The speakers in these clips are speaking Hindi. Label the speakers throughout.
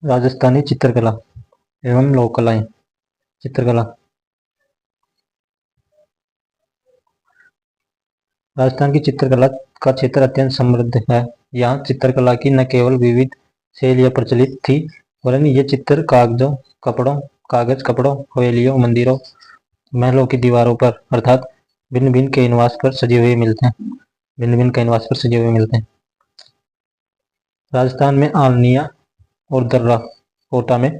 Speaker 1: राजस्थानी चित्रकला एवं लोक कलाएं। चित्रकला। राजस्थान की चित्रकला का क्षेत्र अत्यंत समृद्ध है। यहाँ चित्रकला की न केवल विविध शैलियाँ प्रचलित थी, वरन ये चित्र कागज, कपड़ों, हवेलियों, मंदिरों, महलों की दीवारों पर अर्थात भिन्न भिन्न कैनवास पर सजे हुए मिलते हैं। राजस्थान में आलनिया और दर्रा, कोटा में,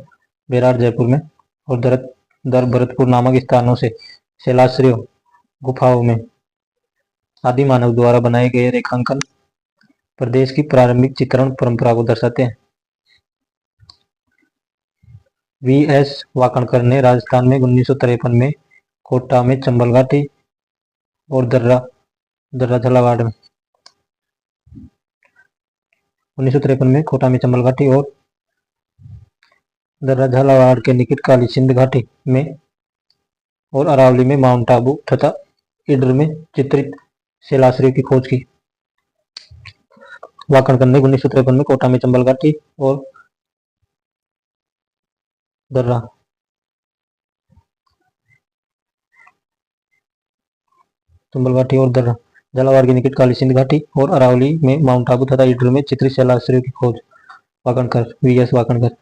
Speaker 1: बेरार जयपुर में और दर भरतपुर नामक स्थानों से शैलाश्रयों, गुफाओं में आदि मानव द्वारा बनाए गए रेखांकन प्रदेश की प्रारंभिक चित्रण परंपरा को दर्शाते हैं। वी.एस. वाकणकर ने राजस्थान में 1953 में कोटा में चंबल घाटी और दर्रा झालावाड़ में 1953 में कोटा में चंबल घाटी और दर्रा झालावाड़ के निकट काली सिंध घाटी में और अरावली में माउंट आबू तथा इडर में चित्रित शैलाश्रयों की खोज की। वाकणकर ने 1953 में कोटा में चंबल घाटी और दर्रा झालावाड़ के निकट काली सिंध घाटी और अरावली में माउंट आबू तथा इडर में चित्रित शैलाश्रयों की खोज। वाकणकर, वी.एस. वाकणकर।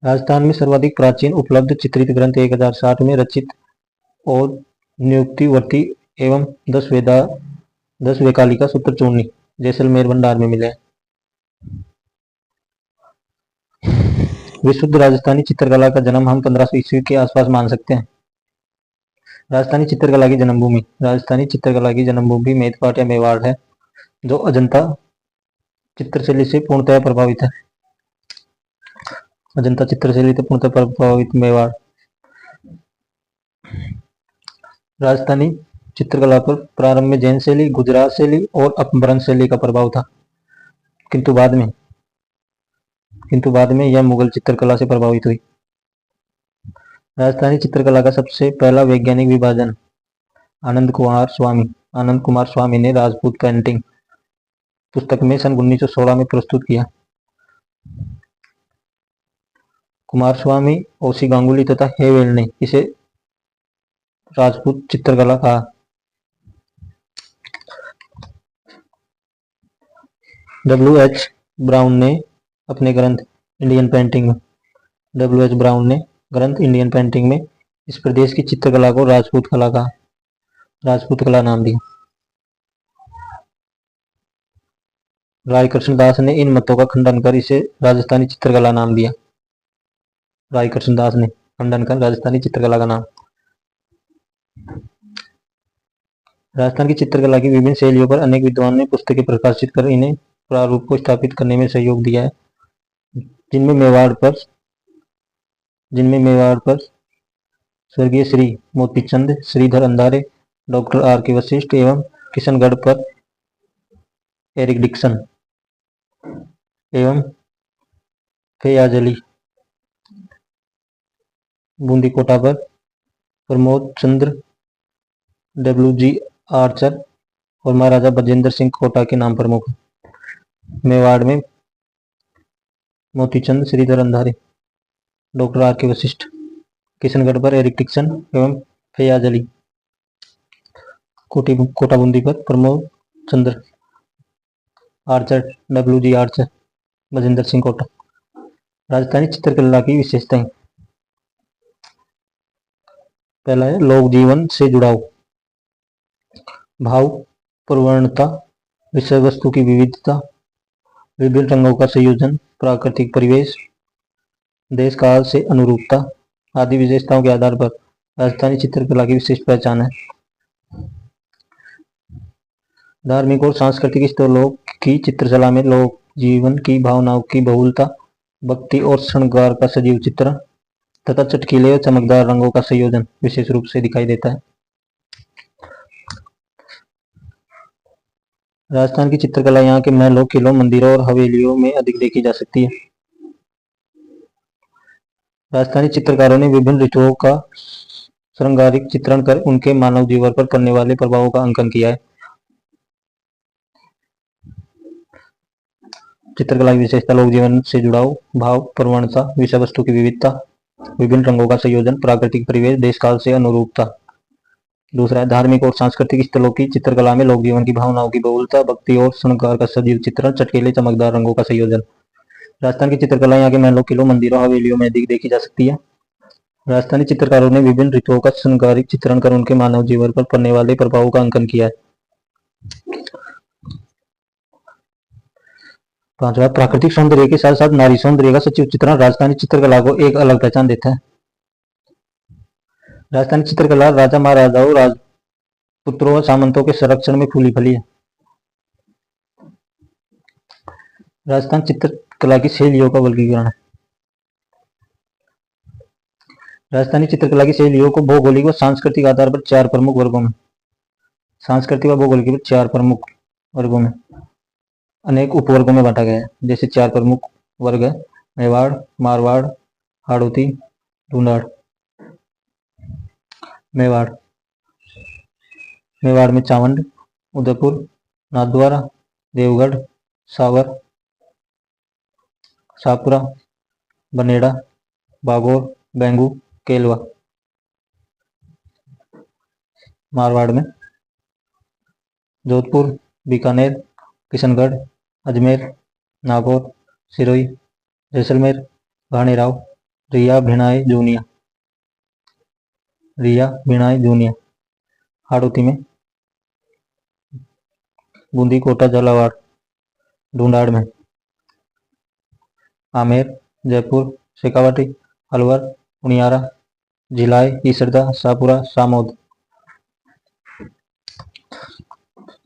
Speaker 1: राजस्थान में सर्वाधिक प्राचीन उपलब्ध चित्रित ग्रंथ 1060 में रचित और नियुक्तिवर्ती एवं 10 वेकालिका सूत्र चूर्णी जैसलमेर भंडार में मिले हैं। विशुद्ध राजस्थानी चित्रकला का जन्म हम 1500 ईस्वी के आसपास मान सकते हैं। राजस्थानी चित्रकला की जन्मभूमि मेदपाट या मेवाड़ है, जो अजंता चित्रशैली से पूर्णतः प्रभावित है। मेवाड़। राजस्थानी चित्रकला पर प्रारंभ में जैन शैली, गुजरात शैली और अपभ्रंश शैली का प्रभाव था, किंतु बाद में यह मुगल चित्रकला से प्रभावित हुई। राजस्थानी चित्रकला का सबसे पहला वैज्ञानिक विभाजन आनंद कुमार स्वामी ने राजपूत पेंटिंग पुस्तक में सन 1916 में प्रस्तुत किया। कुमार स्वामी, ओसी गांगुली तथा हेवेल ने इसे राजपूत चित्रकला कहा। डब्ल्यू.एच. ब्राउन ने अपने ग्रंथ इंडियन पेंटिंग में इस प्रदेश की चित्रकला को राजपूत कला नाम दिया। राय कृष्णदास ने इन मतों का खंडन कर इसे राजस्थानी चित्रकला नाम दिया। राजस्थान की चित्रकला की विभिन्न शैलियों पर अनेक विद्वानों ने पुस्तकें प्रकाशित कर इन्हें प्रारूप को स्थापित करने में सहयोग दिया है, जिनमें मेवाड़ पर स्वर्गीय श्री मोतीचंद, श्रीधर अंधारे, डॉक्टर आर.के. वशिष्ठ एवं किशनगढ़ पर एरिक डिक्सन एवं फैयाज अली, बूंदी कोटा पर प्रमोद चंद्र, डब्ल्यू.जी. आर्चर और महाराजा बजेंद्र सिंह कोटा के नाम प्रमुख। मेवाड़ में मोतीचंद, श्रीधर अंधारे, डॉक्टर आर.के. वशिष्ठ, किशनगढ़ पर एरिक डिक्सन एवं फैयाज अली, कोटा बूंदी पर प्रमोद चंद्र, आर्चर, डब्ल्यू.जी. आर्चर, बजेंद्र सिंह कोटा। राजस्थानी चित्रकला की विशेषताएं। पहला है लोक जीवन से जुड़ाव, भाव प्रवणता, विषय वस्तु की विविधता, विभिन्न रंगों का संयोजन, प्राकृतिक परिवेश, देश काल से अनुरूपता आदि विशेषताओं के आधार पर राजस्थानी चित्रकला की विशिष्ट पहचान है। धार्मिक और सांस्कृतिक स्थलों की चित्रकला में लोक जीवन की भावनाओं की बहुलता, भक्ति और श्रृंगार का सजीव चित्रण तथा चटकीले और चमकदार रंगों का संयोजन विशेष रूप से दिखाई देता है। राजस्थान की चित्रकला यहाँ के महलों, किलों, मंदिरों और हवेलियों में अधिक देखी जा सकती है। राजस्थानी चित्रकारों ने विभिन्न ऋतुओं का श्रृंगारिक चित्रण कर उनके मानव जीवन पर पड़ने वाले प्रभावों का अंकन किया है। चित्रकला की विशेषता लोक जीवन से जुड़ाव, भाव, प्रवणता, विषय वस्तु की विविधता, विभिन्न रंगों का संयोजन, प्राकृतिक परिवेश, देश काल से अनुरूपता। दूसरा है धार्मिक और सांस्कृतिक स्थलों की चित्रकला में लोक जीवन की भावनाओं की बहुलता, भक्ति और श्रृंगार का सजीव चित्रण, चटकीले चमकदार रंगों का संयोजन। राजस्थान की चित्रकला यहाँ के महलों, किलों, मंदिरों, हवेलियों में अधिक देखी जा सकती है। राजस्थानी चित्रकारों ने विभिन्न ऋतुओं का श्रृंगारिक चित्रण कर उनके मानव जीवन पर पड़ने वाले प्रभावों का अंकन किया है। पांचवा, प्राकृतिक सौंदर्य के साथ साथ नारी सौंदर्य का सचिव चित्रण राजस्थानी चित्रकला को एक अलग पहचान देता है। राजस्थानी चित्रकला राजा महाराजाओं, राजपुत्रों और सामंतों के संरक्षण में फूली फली है। राजस्थान चित्रकला की शैलियों का वर्गीकरण है। राजस्थानी चित्रकला की शैलियों को भौगोलिक व सांस्कृतिक आधार पर चार प्रमुख वर्गों में, सांस्कृतिक व भौगोलिक चार प्रमुख वर्गों में अनेक उपवर्गों में बांटा गया है। जैसे चार प्रमुख वर्ग है मेवाड़, मारवाड़, हाड़ौती, ढूंढाड़। मेवाड़, मेवाड़ में चावंड, उदयपुर, नाथद्वारा, देवगढ़, सावर, शाहपुरा, बनेड़ा, बागोर, बेंगू, केलवा। मारवाड़ में जोधपुर, बीकानेर, किशनगढ़, अजमेर, नागौर, सिरोही, जैसलमेर, घाणेराव, रिया, भिणाई, जूनिया। रिया, भिणाई, जूनिया। हाड़ौती में बूंदी, कोटा, झालावाड़। ढूंढाड़ में आमेर, जयपुर, शेखावाटी, अलवर, उनियारा, झिलाई, ईसरदा, शाहपुरा, सामोद।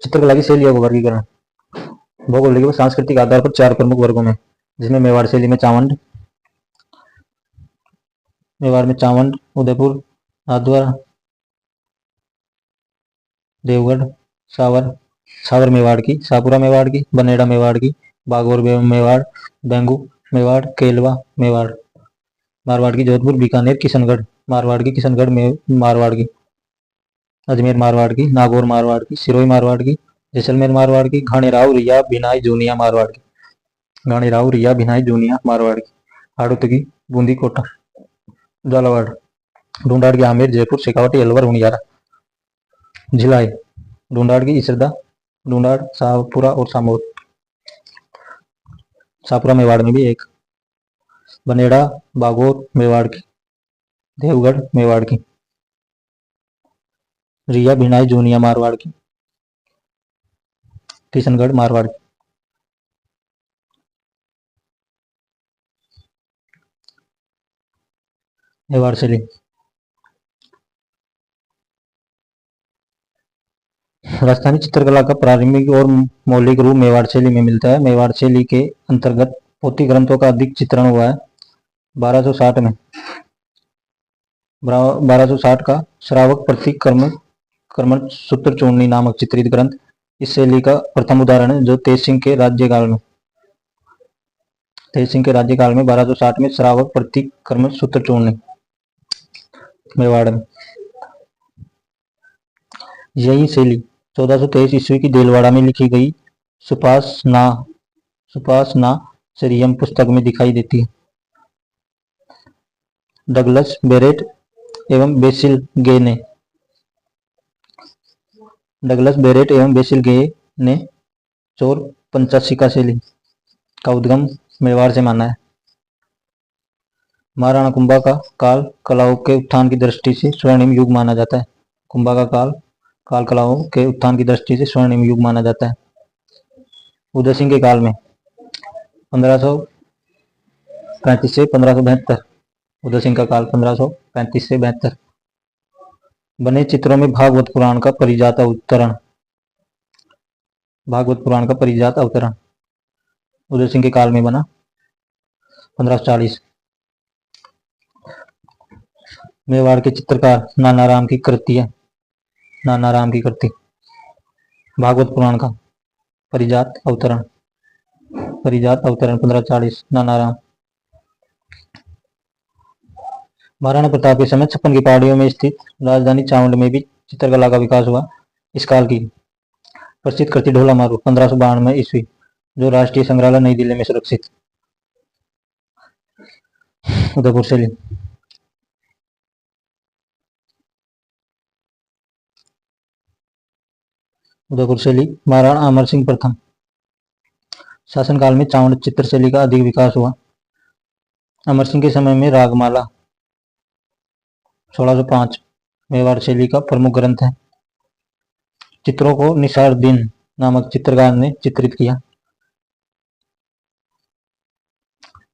Speaker 1: चित्रकला की शैलियों का वर्गीकरण भौगोलिक व सांस्कृतिक आधार पर चार प्रमुख वर्गों में, जिसमें मेवाड़ शैली में चावंड, मेवाड़ में चावंड, उदयपुर, नाथद्वारा, देवगढ़, सावर, सावर मेवाड़ की, शाहपुरा मेवाड़ की, बनेड़ा मेवाड़ की, बागौर मेवाड़, बेंगू मेवाड़, केलवा मेवाड़। मारवाड़ की जोधपुर, बीकानेर, किशनगढ़। मारवाड़ की किशनगढ़ में मारवाड़ की, अजमेर मारवाड़ की, नागौर मारवाड़ की, सिरोही मारवाड़ की, जैसलमेर मारवाड़ की, घाणेराव, रिया, भिनाई, जूनिया मारवाड़ की। घाणेराव, रिया, भिनाई, जूनिया मारवाड़ की। हाड़ौती की बूंदी, कोटा, झालावाड़। ढूंढाड़ की आमेर, जयपुर, शेखावाटी, अलवर, हुनियारा। झिलाई, ढूंढाड़ की इसरदा, ढूंढाड़, शाहपुरा और सामोद। शाहपुरा मेवाड़ में भी एक। बनेड़ा, बागौर मेवाड़ की, देवगढ़ मेवाड़ की। रिया, भिनाई, जूनिया मारवाड़ की, किशनगढ़ मारवाड़ की। मेवाड़ शैली राजस्थानी चित्रकला का प्रारंभिक और मौलिक रूप मेवाड़ शैली में मिलता है। मेवाड़ शैली के अंतर्गत पोथी ग्रंथों का अधिक चित्रण हुआ है। 1260 में 1260 का श्रावक प्रतीक कर्मण सूत्र चूर्णी नामक चित्रित ग्रंथ इस शैली का प्रथम उदाहरण है, जो तेज सिंह के राज्यकाल में 1260 में श्रावक प्रतीक कर्मण सूत्र चूर्णी मेवाड़ में। यही शैली 1423 ईस्वी की देलवाड़ा में लिखी गई सुपासना सरियम पुस्तक में दिखाई देती है। डगलस बेरेट एवं बेसिल गे ने चौर पंचाशिका शैली का उद्गम मेवाड़ से माना है। महाराणा कुंभा का काल कलाओं के उत्थान की दृष्टि से स्वर्णिम युग माना जाता है। कुंभा का काल कलाओं के उत्थान की दृष्टि से स्वर्णिम युग माना जाता है। उदय सिंह के काल में 1535 से 1572। उदय सिंह का काल 1535 से 72। बने चित्रों में भागवत पुराण का परिजात अवतरण उदय सिंह के काल में बना 1540। मेवाड़ के चित्रकार नानाराम की कृति है। भागवत पुराण का परिजात अवतरण 1540 नानाराम। महाराणा प्रताप के समय 56 की पहाड़ियों में स्थित राजधानी चावंड में भी चित्रकला का विकास हुआ। इस काल की प्रसिद्ध कृति ढोला मारू 1592 ईस्वी जो राष्ट्रीय संग्रहालय नई दिल्ली में सुरक्षित। उदयपुर शैली। उदयपुर शैली। महाराणा अमर सिंह प्रथम शासनकाल में चावड़ चित्र शैली का अधिक विकास हुआ। अमर सिंह के समय में रागमाला 1605 मेवाड़ शैली का प्रमुख ग्रंथ है। चित्रों को निसारुद्दीन नामक चित्रकार ने चित्रित किया।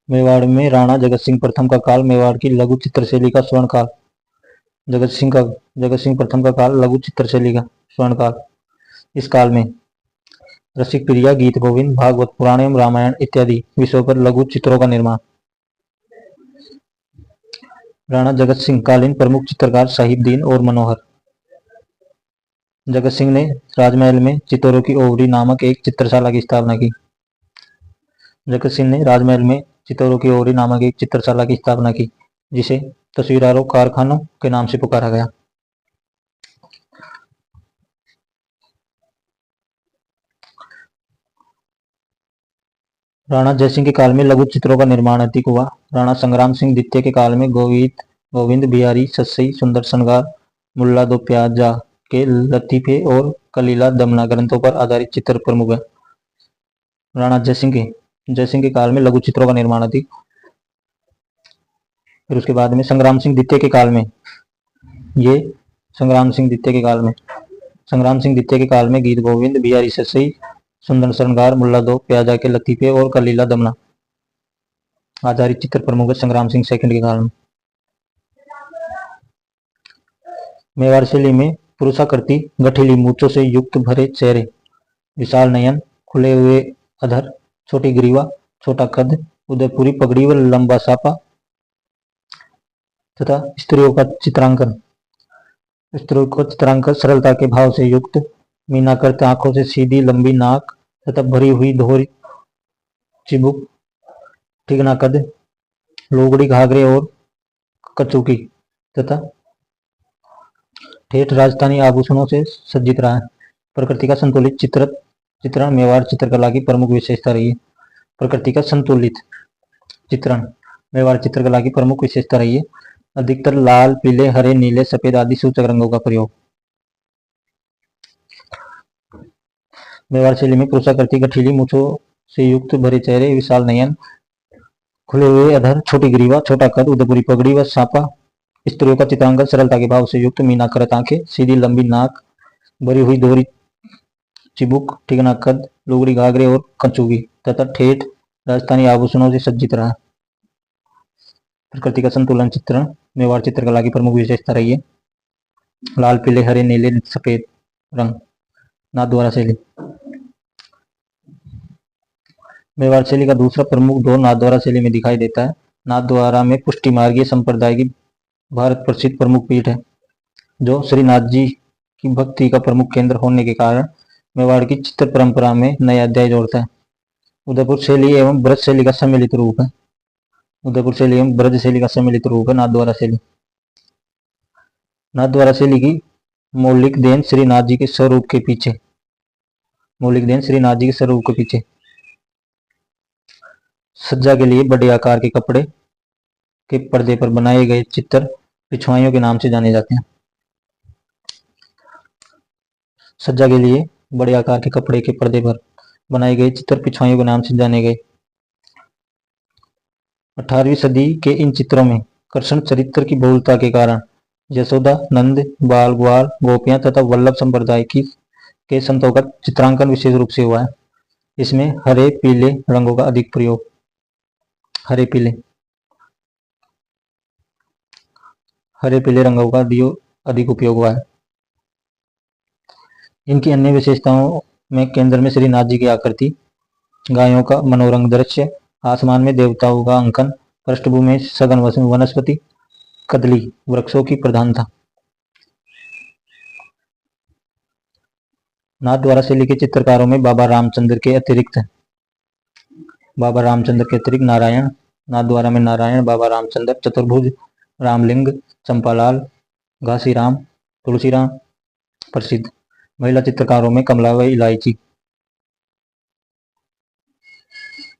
Speaker 1: मेवाड़ में राणा जगत सिंह प्रथम का काल मेवाड़ की लघु चित्र शैली का स्वर्ण काल। जगत सिंह प्रथम का काल लघु चित्र शैली का स्वर्ण काल। इस काल में रसिक प्रिया, गीत गोविंद, भागवत पुराण एवं रामायण इत्यादि विषयों पर लघु चित्रों का निर्माण। राणा जगत सिंह कालीन प्रमुख चित्रकार साहिबदीन और मनोहर। जगत सिंह ने राजमहल में चित्तौरों की ओवरी नामक एक चित्रशाला की स्थापना की। जगत सिंह ने राजमहल में चित्तौरों की ओवरी नामक एक चित्रशाला की स्थापना की, जिसे तस्वीरारों कारखानों के नाम से पुकारा गया। राणा जयसिंह के काल में लघु चित्रों का निर्माण अधिक हुआ। राणा संग्राम सिंह द्वितीय के काल में गोविंद बिहारी सस्सई, सुंदर श्रृंगार, मुल्ला दो प्याजा के लतीफे और कलीला दमना ग्रंथों पर आधारित चित्र प्रमुख है। राणा जयसिंह के काल में लघु चित्रों का निर्माण अधिक। फिर उसके बाद में संग्राम सिंह द्वितीय के काल में गीत गोविंद, बिहारी सस्सई, सुंदर श्रृंगार, मुल्ला दो प्याजा के लतीफे और कलीला दमना आधारित चित्र प्रमुख है। संग्राम सिंह सेकंड के काल में। मेवाड़ शैली में पुरुषाकृति, गठीली मूंछों से युक्त भरे चेहरे, विशाल नयन, खुले हुए अधर, छोटी ग्रीवा, छोटा कद, उदयपुरी पगड़ी व लंबा सापा तथा स्त्रियों का चित्रांकन सरलता के भाव से युक्त, मीनाकृत आंखों से सीधी लंबी नाक तथा भरी हुई दोहरी चिबुक, ठिगना कद, लोगड़ी घाघरे और कचुकी तथा ठेठ राजस्थानी आभूषणों से सज्जित रहा है। प्रकृति का संतुलित चित्रण मेवाड़ चित्रकला की प्रमुख विशेषता रही है। प्रकृति का संतुलित चित्रण मेवाड़ चित्रकला की प्रमुख विशेषता रही है। अधिकतर लाल, पीले, हरे, नीले, सफेद आदि सूचक रंगों का प्रयोग। मेवाड़ शैली में पुरुषाकृति, गठीली मूंछों से युक्त भरे चेहरे, विशाल नयन, खुले हुए अधर, छोटी ग्रीवा, छोटा कद, उदयपुरी पगड़ी व सापा, स्त्रियों का चित्रांकन सरलता के भाव से युक्त, मीनाकृत आंखें, सीधी लंबी नाक, भरी हुई दोहरी चिबुक, ठिगना कद, लोगड़ी घाघरे और कंचुकी तथा ठेठ राजस्थानी आभूषणों से सज्जित रहा। प्रकृति का संतुलन चित्रण मेवाड़ चित्रकला की प्रमुख विशेषता रही है। लाल, पीले, हरे, नीले, सफेद रंग। नाथद्वारा शैली। मेवाड़ शैली का दूसरा प्रमुख दौर नाथद्वारा शैली में दिखाई देता है। नाथद्वारा में पुष्टि मार्गीय संप्रदाय की भारत प्रसिद्ध प्रमुख पीठ है, जो श्रीनाथ जी की भक्ति का प्रमुख केंद्र होने के कारण मेवाड़ की चित्र परंपरा में नया अध्याय जोड़ता है। उदयपुर शैली एवं ब्रज शैली का सम्मिलित रूप है। उदयपुर शैली एवं ब्रज शैली का सम्मिलित रूप है नाथद्वारा शैली। नाथद्वारा शैली की मौलिक देन श्रीनाथ जी के स्वरूप के पीछे सज्जा के लिए बड़े आकार के कपड़े के पर्दे पर बनाए गए चित्र पिछवाइयों के नाम से जाने जाते हैं। सज्जा के लिए बड़े आकार के कपड़े के पर्दे पर बनाए गए चित्र पिछवाइयों के नाम से जाने गए। 18वीं सदी के इन चित्रों में कृष्ण चरित्र की बहुलता के कारण यशोदा, नंद, बाल, ग्वाल, गोपियां तथा वल्लभ संप्रदाय के संतों का चित्रांकन विशेष रूप से हुआ है। इसमें हरे पीले रंगों का अधिक प्रयोग हरे पीले रंगों का अधिक उपयोग हुआ है। इनकी अन्य विशेषताओं में केंद्र में श्रीनाथ जी की आकृति, गायों का मनोरंग दृश्य, आसमान में देवताओं का अंकन, पृष्ठभूमि में सघन वनस्पति, कदली वृक्षों की प्रधानता। नाथद्वारा शैली के चित्रकारों में बाबा रामचंद्र के अतिरिक्त नारायण, नाथद्वारा में नारायण, बाबा रामचंद्र, चतुर्भुज, रामलिंग, चंपालाल, घासीराम, तुलसीराम प्रसिद्ध। महिला चित्रकारों में कमला व इलायची।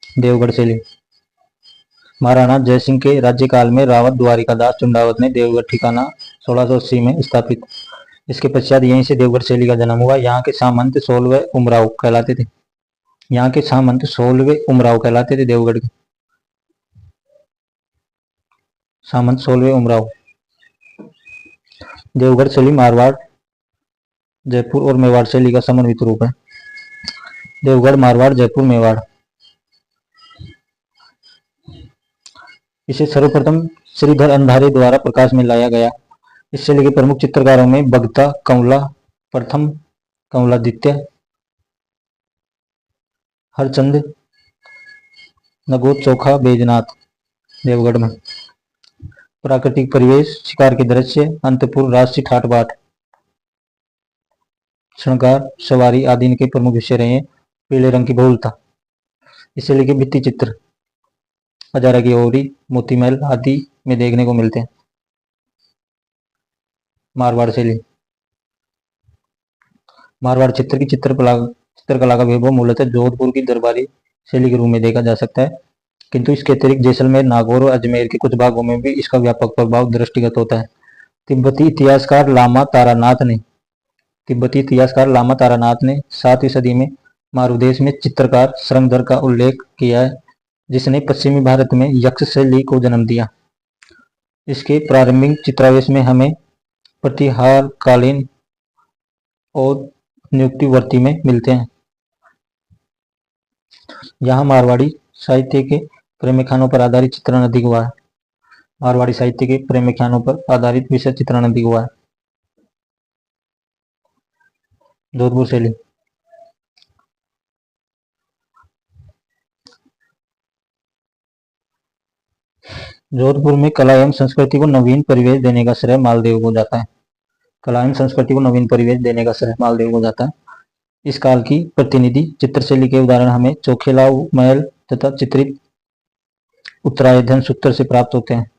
Speaker 1: देवगढ़ शैली। महाराणा जयसिंह के राज्यकाल में रावत द्वारिकादास चुंडावत ने देवगढ़ ठिकाना 1680 में स्थापित। इसके पश्चात यहीं से देवगढ़ शैली का जन्म हुआ। यहाँ के सामंत 16वें उमराव कहलाते थे। यहाँ के सामंत 16वें उमराव कहलाते थे। देवगढ़ के सामंत 16वें उमराव। देवगढ़ शैली मारवाड़, जयपुर और मेवाड़ शैली का समन्वित रूप है। देवगढ़, मारवाड़, जयपुर, मेवाड़। इसे सर्वप्रथम श्रीधर अंधारे द्वारा प्रकाश में लाया गया। इस शैली के प्रमुख चित्रकारों में बगता, कंवला प्रथम, कंवलादित्य, हरचंद, नगोद चोखा, बैजनाथ। देवगढ़ में प्राकृतिक परिवेश, शिकार के दृश्य, अंतपुर, राजसी ठाट बाट, श्रृंगार, सवारी आदि इनके प्रमुख विषय रहे हैं। पीले रंग की बहुलता। इस शैली के भित्ति चित्र हजारा की ओरी, मोती महल आदि में देखने को मिलते हैं। मारवाड़ शैली। मारवाड़ क्षेत्र की चित्रकला का वैभव मूलतः जोधपुर की दरबारी शैली के रूप में देखा जा सकता है, किंतु इसके अतिरिक्त जैसलमेर, नागौर और अजमेर के कुछ भागों में भी इसका व्यापक प्रभाव दृष्टिगत होता है। तिब्बती इतिहासकार लामा तारानाथ ने 7वीं सदी में मारुदेश में चित्रकार श्रृंगधर का उल्लेख किया है, जिसने पश्चिमी भारत में यक्ष शैली को जन्म दिया। इसके प्रारंभिक चित्रावेश में हमें प्रतिहारकालीन और नियुक्तिवर्ती में मिलते हैं। यहाँ मारवाड़ी साहित्य के प्रेमख्यानों पर आधारित चित्रण अधिक हुआ है। मारवाड़ी साहित्य के प्रेमख्यानों पर आधारित विषय चित्रण अधिक हुआ है। जोधपुर शैली। जोधपुर में कला एवं संस्कृति को नवीन परिवेश देने का श्रेय मालदेव को जाता है। कला एवं संस्कृति को नवीन परिवेश देने का श्रेय मालदेव को जाता है। इस काल की प्रतिनिधि चित्रशैली के उदाहरण हमें चोखेलाव महल तथा चित्रित उत्तरायधन सूत्र से प्राप्त होते हैं।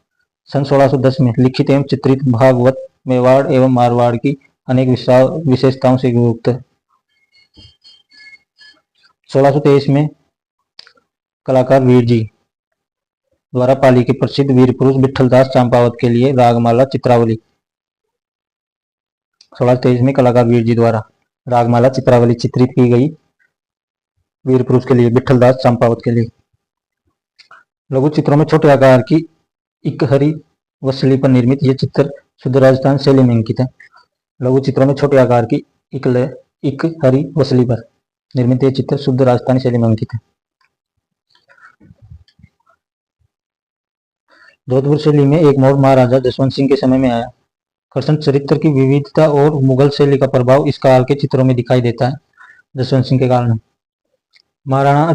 Speaker 1: सन 1610 में लिखित एवं चित्रित भागवत मेवाड़ एवं मारवाड़ की अनेक विशेषताओं से युक्त है। 1623 में कलाकार वीर जी द्वारा पाली के प्रसिद्ध वीर पुरुष विठलदास चंपावत के लिए रागमाला चित्रावली। 1623 में कलाकार वीर जी द्वारा रागमाला चित्रावली चित्रित की गई वीर पुरुष के लिए, विठलदास चंपावत के लिए। लघु चित्रों में छोटे आकार की इकहरी वसली पर निर्मित ये चित्र शुद्ध राजस्थान शैली में अंकित है। लघु चित्रों में छोटे आकार की इकहरी वसली पर निर्मित ये चित्र शुद्ध राजस्थानी शैली में अंकित है। जोधपुर शैली में एक मोड़ महाराजा जसवंत सिंह के समय में आया। कर्षण चरित्र की विविधता और मुगल शैली का प्रभाव इस काल के चित्रों में दिखाई देता है। जसवंत सिंह के काल में महाराणा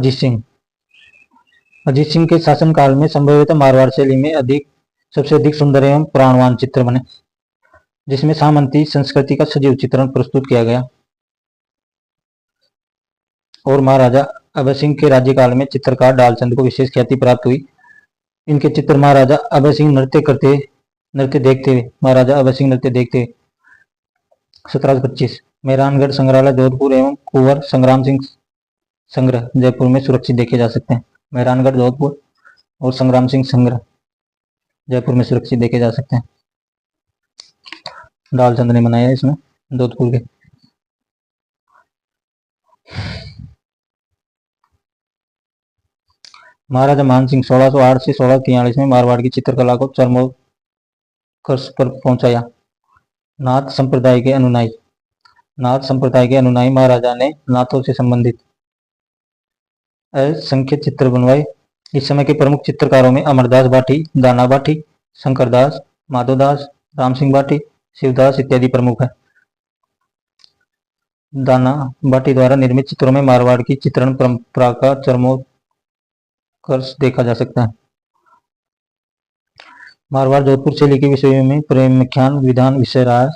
Speaker 1: अजीत सिंह के शासनकाल में संभवतः मारवाड़ शैली में सबसे अधिक सुंदर एवं प्राणवान चित्र बने, जिसमें सामंती संस्कृति का सजीव चित्रण प्रस्तुत किया गया। और महाराजा अभय सिंह के राज्यकाल में चित्रकार डालचंद को विशेष ख्याति प्राप्त हुई। इनके चित्र महाराजा अभय सिंह नृत्य देखते हुए 1725 मेहरानगढ़ संग्रहालय जोधपुर एवं कुंवर संग्राम सिंह संग्रह जयपुर में सुरक्षित देखे जा सकते हैं। मेहरानगढ़ जोधपुर और संग्राम सिंह संग्रह जयपुर में सुरक्षित देखे जा सकते हैं। डालचंद ने बनाया इसमें जोधपुर के। महाराजा मानसिंह 1608 से 1643 में मारवाड़ की चित्रकला को चरमोत्कर्ष पर पहुंचाया। नाथ संप्रदाय के अनुनायी महाराजा ने नाथों से संबंधित असंख्य चित्र बनवाए। इस समय के प्रमुख चित्रकारों में अमरदास बाठी, दाना बाठी, शंकरदास, माधोदास, राम सिंह बाठी, शिवदास इत्यादि प्रमुख है। दाना बाठी द्वारा निर्मित चित्रों में मारवाड़ की चित्रण परंपरा का चरमोत्कर्ष देखा जा सकता है। मारवाड़ जोधपुर शैली के विषयों में प्रेमख्यान विधान विषय रहा है।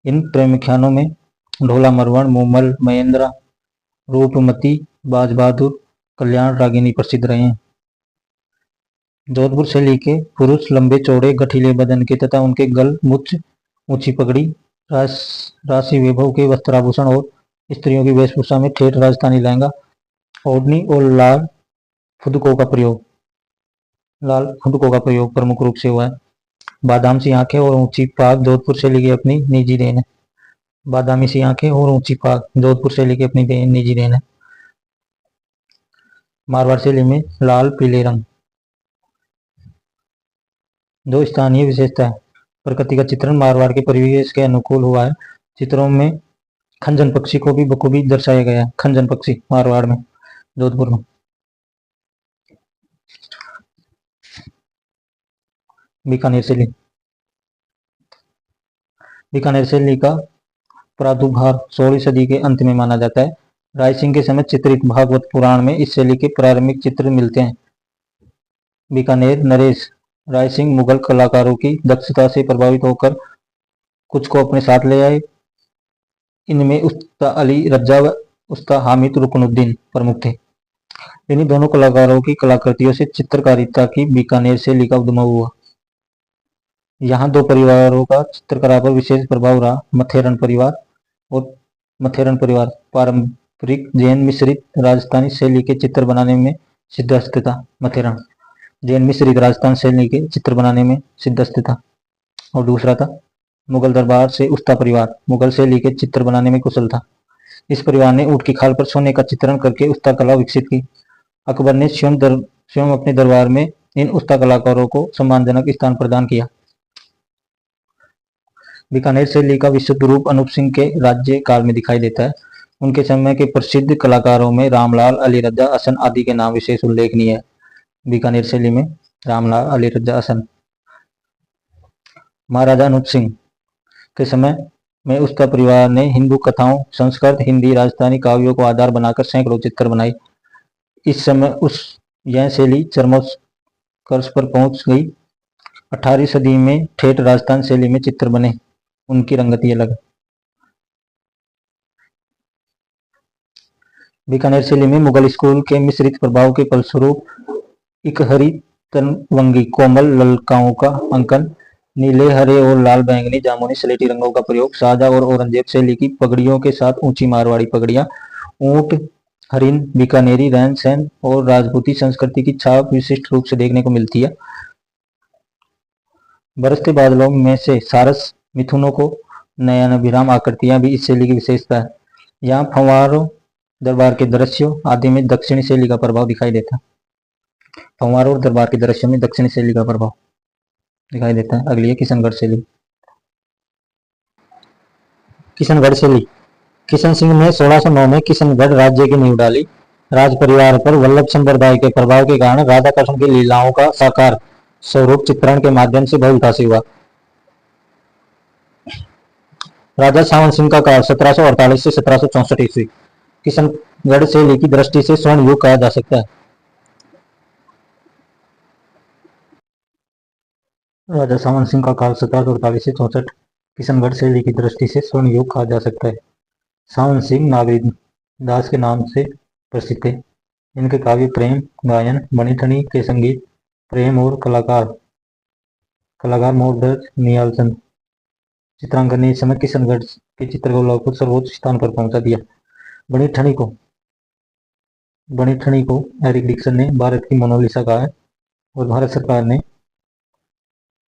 Speaker 1: इन प्रेमख्यानों में ढोला मरवण, मूमल, महेंद्रा, रूपमती, बाज बहादुर, कल्याण रागिनी प्रसिद्ध रहे हैं। जोधपुर शैली के पुरुष लंबे चौड़े गठीले बदन के तथा उनके गल, मुछ, ऊंची पगड़ी, राशि वैभव के वस्त्राभूषण और स्त्रियों की वेशभूषा में ठेठ राजस्थानी लहंगा, ओढ़नी और लाल खुदको का प्रयोग, लाल खुदको का प्रयोग प्रमुख रूप से हुआ है। बादाम सी आंखें और ऊंची पाग जोधपुर शैली की अपनी निजी देन है। बादामी सी आंखें और ऊंची पाग जोधपुर शैली की अपनी निजी देन है। मारवाड़ शैली में लाल पीले रंग। दो स्थानीय विशेषता है। प्रकृति का चित्रण मारवाड़ के परिवेश के अनुकूल हुआ है। चित्रों में खंजन पक्षी को भी बखूबी दर्शाया गया है। खंजन पक्षी मारवाड़ में, जोधपुर में। बीकानेर शैली। बीकानेर शैली का प्रादुर्भाव 16वीं सदी के अंत में माना जाता है। राय सिंह के समय चित्रित भागवत पुराण में इस शैली के प्रारंभिक चित्र मिलते हैं। बीकानेर नरेश राय सिंह मुगल कलाकारों की दक्षता से प्रभावित होकर कुछ को अपने साथ ले आए। इनमें उस्ताद अली रज्जा व उस्ताद हामिद रुकनुद्दीन प्रमुख थे। इन्हीं दोनों कलाकारों की कलाकृतियों से चित्रकारिता की बीकानेर शैली का उद्गम हुआ। यहाँ दो परिवारों का चित्रकला पर विशेष प्रभाव रहा। मथेरन परिवार और मथेरन परिवार पारंपरिक जैन मिश्रित राजस्थानी शैली के चित्र बनाने में सिद्धहस्त था। मथेरन जैन मिश्रित राजस्थान शैली के चित्र बनाने में सिद्धहस्त था। और दूसरा था मुगल दरबार से उस्ता परिवार, मुगल शैली के चित्र बनाने में कुशल था। इस परिवार ने ऊंट की खाल पर सोने का चित्रण करके उस्ता कला विकसित की। अकबर ने स्वयं अपने दरबार में इन उस्ता कलाकारों को सम्मानजनक स्थान प्रदान किया। बीकानेर शैली का विशुद्ध रूप अनूप सिंह के राज्य काल में दिखाई देता है। उनके समय के प्रसिद्ध कलाकारों में रामलाल, अली रज्जा, हसन आदि के नाम विशेष उल्लेखनीय है। बीकानेर शैली में रामलाल, अली रज्जा, हसन। महाराजा अनूप सिंह के समय में उसका परिवार ने हिंदू कथाओं, संस्कृत, हिंदी, राजस्थानी काव्यों को आधार बनाकर सैकड़ों चित्र बनाई। इस समय यह शैली चरमोत्कर्ष पर पहुंच गई। 18वीं सदी में ठेठ राजस्थान शैली में चित्र बने। उनकी रंगती अलग। बीकानेर शैली में मुगल स्कूल के मिश्रित प्रभाव के फलस्वरूप इकहरी, तनवंगी, कोमल ललकाओं का अंकन, नीले, हरे और लाल, बैंगनी, जामुनी, स्लेटी रंगों का प्रयोग, शाहजहां और औरंगजेब शैली की पगड़ियों के साथ ऊंची मारवाड़ी पगड़ियां, ऊंट, हरिन, बीकानेरी रहन सहन और राजपूती संस्कृति की छाप विशिष्ट रूप से देखने को मिलती है। बरसते बादलों में से सारस मिथुनों को नयनाभिराम आकृतियां भी इस शैली की विशेषता है। यहाँ फंवारों, दरबार के दृश्यों आदि में दक्षिणी शैली का प्रभाव दिखाई देता है। फंवारों और दरबार के दृश्यों में दक्षिणी शैली का प्रभाव दिखाई देता है। अगली है किशनगढ़ शैली। किशनगढ़ शैली। किशन सिंह ने 1609 में किशनगढ़ राज्य की नींव डाली। राज परिवार पर वल्लभ संप्रदाय के प्रभाव के कारण राधा कृष्ण की लीलाओं का साकार स्वरूप चित्रण के माध्यम से बहुलतासी हुआ। राजा सावन सिंह का काल 1748 से 1764 ईस्वी किशनगढ़ शैली की दृष्टि से स्वर्ण युग कहा जा सकता है। राजा सावन सिंह का काल 1748 से 64 किशनगढ़ शैली की दृष्टि से स्वर्ण युग कहा जा सकता है। सावन सिंह नागरी दास के नाम से प्रसिद्ध थे। इनके काव्य प्रेम, गायन, बणिठनी के संगीत, प्रेम और कलाकार मोहनदास नियालचंद चित्रांकन ने इस समय किशनगढ़ के चित्रकला को सर्वोच्च स्थान पर पहुंचा दिया। बणिठनी को एरिक डिक्सन ने भारत की मोनालिसा कहा है और भारत सरकार ने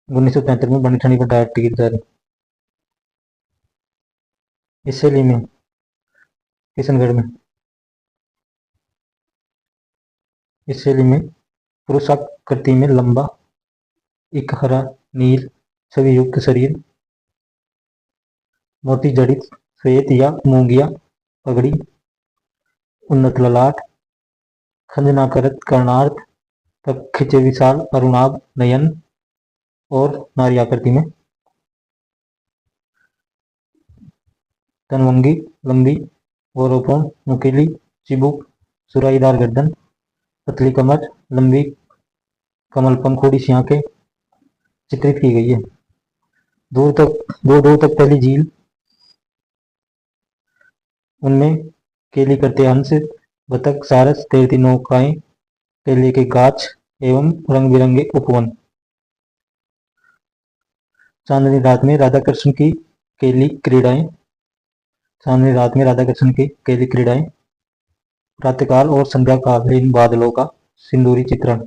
Speaker 1: 1973 में बणिठनी पर डायरेक्ट टिकट जारी। इस शैली में किशनगढ़ में इस शैली में पुरुषाकृति में लंबा, इकहरा, नील, छवि युक्त शरीर, मोती जड़ित श्वेत या मूंगिया पगड़ी, उन्नत ललाट, खंजनाकृत कर्णार्थ तक खिंचे विशाल अरुणाभ नयन और नारी आकृति में तनवंगी, लंबी वोरोपोन, नुकीली चिबुक, सुराहीदार गर्दन, पतली कमर, लंबी कमल पंखुड़ी सी आंखें चित्रित की गई है। दूर तक फैली झील, उनमें केली करते हंस, बतख, सारस, तैरती नौकाएं, केले के गाछ एवं रंग बिरंगे उपवन। चांदनी रात में राधा कृष्ण की केली क्रीड़ाएं। चांदनी रात में राधा कृष्ण की केली क्रीड़ाएं। प्रातःकाल और संध्या काल इन बादलों का सिंदूरी चित्रण।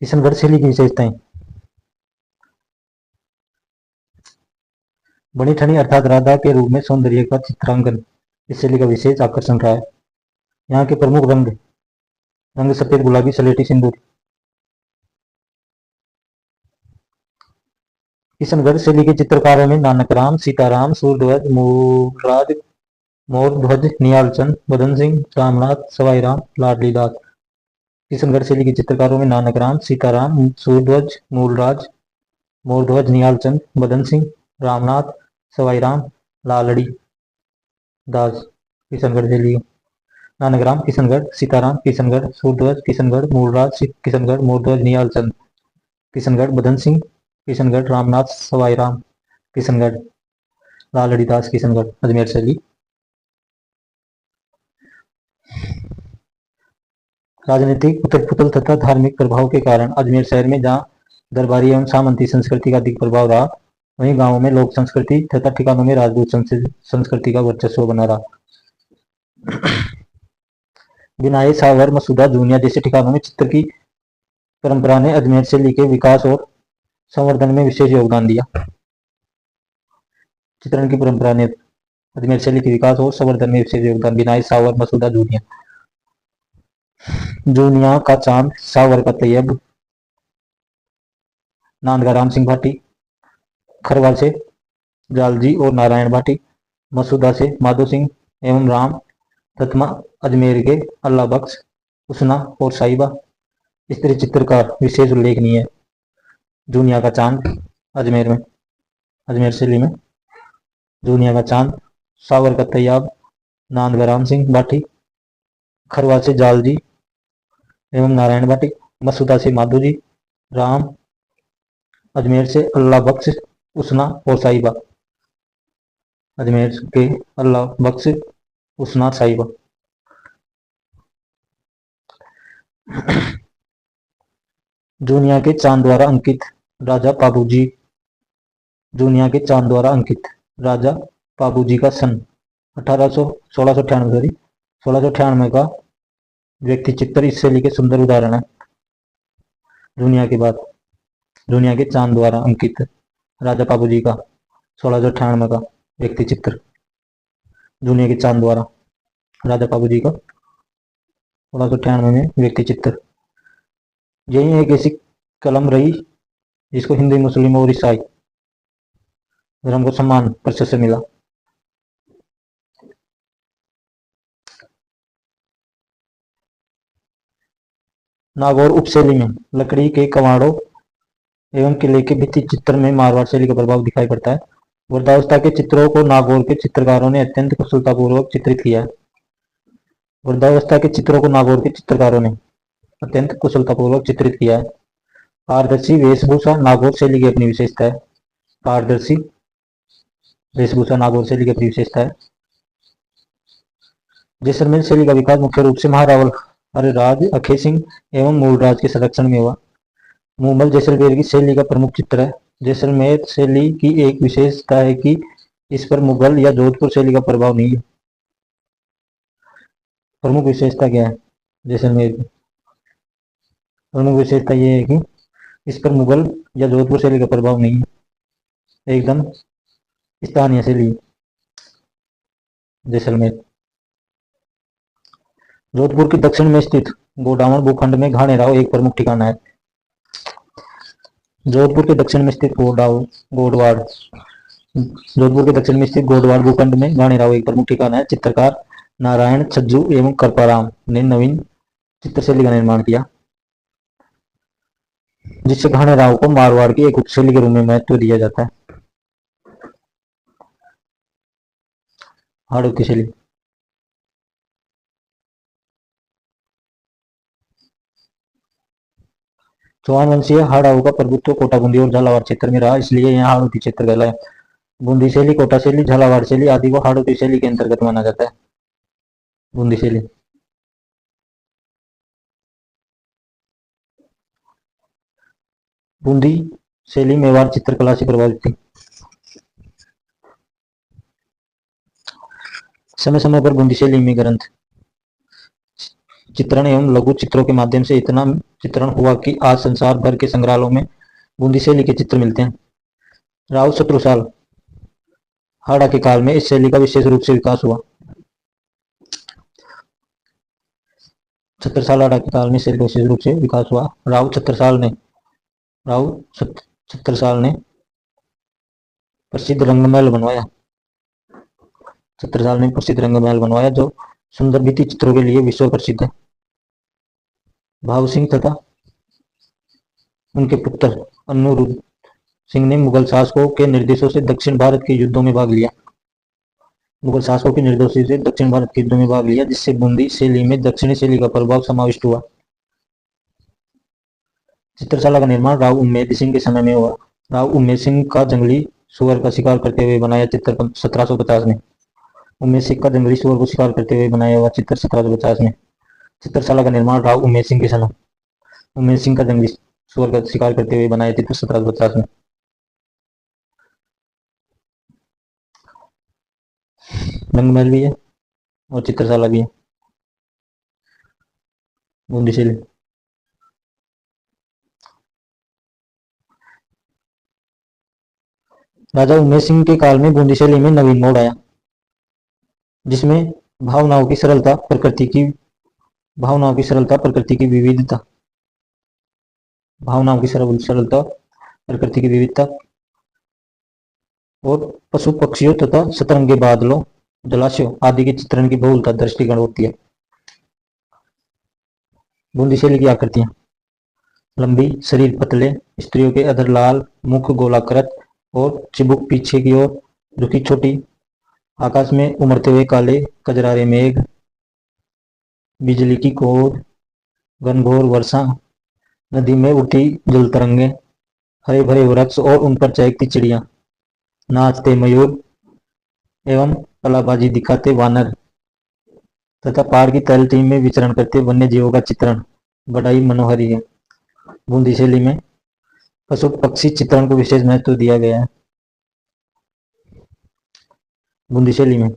Speaker 1: किशनगढ़ शैली की विशेषताएं। बनी ठनी अर्थात राधा के रूप में सौंदर्य का चित्रांकन इस शैली का विशेष आकर्षण रहा है। यहाँ के प्रमुख रंग रंग सफेद, गुलाबी, सलेटी, सिंदूरी। किशनगढ़ शैली के चित्रकारों में नानकराम, सीताराम, सूरध्वज, मूलराज, मोरध्वज, निहालचंद, मदन सिंह, रामनाथ, सवाईराम, लाडली दास। किशनगढ़ शैली के चित्रकारों में नानकराम, सीताराम, सूरध्वज, मूलराज, मोरध्वज, निहालचंद, मदन सिंह, रामनाथ, सवाईराम, लालड़ी दास। किशनगढ़ शैली नानकराम किशनगढ़, सीताराम किशनगढ़, सूरध्वज किशनगढ़, मूलराज किशनगढ़, मोरध्वज निहालचंद किशनगढ़, मदन सिंह किशनगढ़, रामनाथ सवाईराम किशनगढ़, लालड़ी दास किशनगढ़। अजमेर शैली। राजनीतिक उथल पुथल तथा धार्मिक प्रभाव के कारण अजमेर शहर में जहाँ दरबारी एवं सामंती संस्कृति का अधिक प्रभाव रहा, वहीं गांवों में लोक संस्कृति तथा ठिकानों में राजपूत संस्कृति का वर्चस्व बना रहा। बिनाई, सावर, मसूदा, जूनिया जैसे ठिकानों में चित्र की परंपरा ने अजमेर शैली के विकास और संवर्धन में विशेष योगदान दिया। चित्रण की परंपरा ने अजमेर शैली के विकास और संवर्धन में विशेष योगदान। बिनाई, सावर, मसूदा, जूनिया। जूनिया का चांद, सावर का तैयब, नांदगा राम सिंह भाटी, खरवाल से जालजी और नारायण भाटी, मसूदा से माधो सिंह एवं राम तत्मा, अजमेर के अल्लाह बख्श, उसना और साहिबा। स्त्री चित्रकार विशेष उल्लेखनीय है। जूनिया का चांद अजमेर शैली में जूनिया का चांद, सावर का तैयाब, नांदगा राम सिंह भाटी, खरवा से जालजी एवं नारायण भाटी, मसूदा से माधोजी, राम, अजमेर से अल्लाह बख्श, उसना और साहिबा। अजमेर के अल्लाह बख्श, उसना, साहिबा। जूनिया के चांद द्वारा अंकित राजा पाबूजी। जूनिया के चांद द्वारा अंकित राजा पाबूजी का सन 1698 का व्यक्ति चित्र इस शैली के सुंदर उदाहरण है। जूनिया के चांद द्वारा अंकित राजा पाबूजी का 1698 का व्यक्ति चित्र। जूनिया के चांद द्वारा राजा पाबूजी का 1698 में व्यक्ति चित्र। यही एक ऐसी कलम रही जिसको हिंदू, मुस्लिम और ईसाई धर्म को सम्मान प्रशस्ति मिला। नागौर उपशैली में लकड़ी के कवाड़ों एवं किले के भित्ति चित्र में मारवाड़ शैली का प्रभाव दिखाई पड़ता है। वृद्धावस्था के चित्रों को नागौर के चित्रकारों ने अत्यंत कुशलतापूर्वक चित्रित किया है। वृद्धावस्था के चित्रों को नागौर के चित्रकारों ने अत्यंत कुशलतापूर्वक चित्रित किया है। पारदर्शी वेशभूषा नागौर शैली की अपनी विशेषता है। पारदर्शी वेशभूषा नागौर शैली की अपनी विशेषता है। जैसलमेर शैली का विकास मुख्य रूप से महारावल, हरिराज, अखेर सिंह एवं मूलराज के संरक्षण में हुआ। मूमल जैसलमेर की शैली का प्रमुख चित्र है। जैसलमेर शैली की एक विशेषता है कि इस पर मुगल या जोधपुर शैली का प्रभाव नहीं है। प्रमुख विशेषता क्या है जैसलमेर की? प्रमुख विशेषता यह है कि इस पर मुगल या जोधपुर शैली का प्रभाव नहीं है, एकदम स्थानीय शैली। जैसलमेर जोधपुर के दक्षिण में स्थित गोडावण भूखंड में घाणेराव एक प्रमुख ठिकाना है। जोधपुर के दक्षिण में स्थित गोडवाड़ भूखंड में घाणेराव एक प्रमुख ठिकाना है। चित्रकार नारायण छज्जू एवं कृपाराम ने नवीन चित्रशैली का निर्माण किया, जिससे घाणेराव को मारवाड़ की एक उपशैली के रूप में महत्व दिया जाता है। हाड़ौती शैली चौहान वंशीय हाड़ाऊ का प्रभुत्व कोटा, बूंदी और झालावाड़ क्षेत्र में रहा, इसलिए यह हाड़ौती क्षेत्र कहलाया। बूंदी शैली, कोटा शैली, झालावाड़ शैली आदि को हाड़ौती शैली के अंतर्गत माना जाता है। बूंदी शैली बूंदी शैली मेवाड़ चित्रकला से प्रभावित थी। समय समय पर बूंदी शैली में ग्रंथ चित्रण एवं लघु चित्रों के माध्यम से इतना चित्रण हुआ कि आज संसार भर के संग्रहालयों में बूंदी शैली के चित्र मिलते हैं। राव शत्रुसाल हाड़ा के काल में इस शैली का विशेष रूप से विकास हुआ। छत्रसाल हाड़ा के काल में शैली का विशेष रूप से विकास हुआ। राव छत्रसाल ने प्रसिद्ध रंगमहल बनवाया। छत्रसाल ने प्रसिद्ध रंगमहल बनवाया जो सुंदर भित्ति चित्रों के लिए विश्व प्रसिद्ध है। भाव सिंह तथा उनके पुत्र अनुरुद्ध सिंह ने मुगल शासकों के निर्देशों से दक्षिण भारत के युद्धों में भाग लिया। जिससे बूंदी शैली में दक्षिणी शैली का प्रभाव समाविष्ट हुआ। चित्रशाला का निर्माण राव उम्मेद सिंह के समय में हुआ। राव उम्मेद सिंह का जंगली सुअर का शिकार करते हुए बनाया चित्र 1750 में। उम्मेद सिंह का जंगली सुअर को शिकार करते हुए बनाया हुआ चित्र 1750 में। चित्रशाला का निर्माण राव उम्मेद सिंह के समय उम्मेद सिंह का जंगली सुअर का शिकार करते हुए बनाया चित्र 1750 में। रंगमहल भी है और चित्रशाला भी है। बूंदी शैली राजा उमेश सिंह के काल में बूंदी शैली में नवीन मोड़ आया, जिसमें भावनाओं की सरलता, प्रकृति की विविधता और पशु पक्षियों तथा सतरंगी बादलों, जलाशयों आदि के चित्रण की बहुलता दृष्टिगत होती है। बूंदी शैली की आकृतियां: लंबी, शरीर पतले, स्त्रियों के अधर लाल, मुख गोलाकृत और चिबुक पीछे की ओर झुकी छोटी, आकाश में उमड़ते हुए काले कजरारे मेघ, बिजली की कोर, घनघोर वर्षा, नदी में उठती जल तरंगे, हरे भरे वृक्ष और उन पर चहकती चिड़िया, नाचते मयूर एवं कलाबाजी दिखाते वानर तथा पहाड़ की तलहटी में विचरण करते वन्य जीवों का चित्रण बड़ा ही मनोहरी है। बूंदी शैली में पशु पक्षी चित्रण को विशेष महत्व दिया गया है। बूंदी शैली में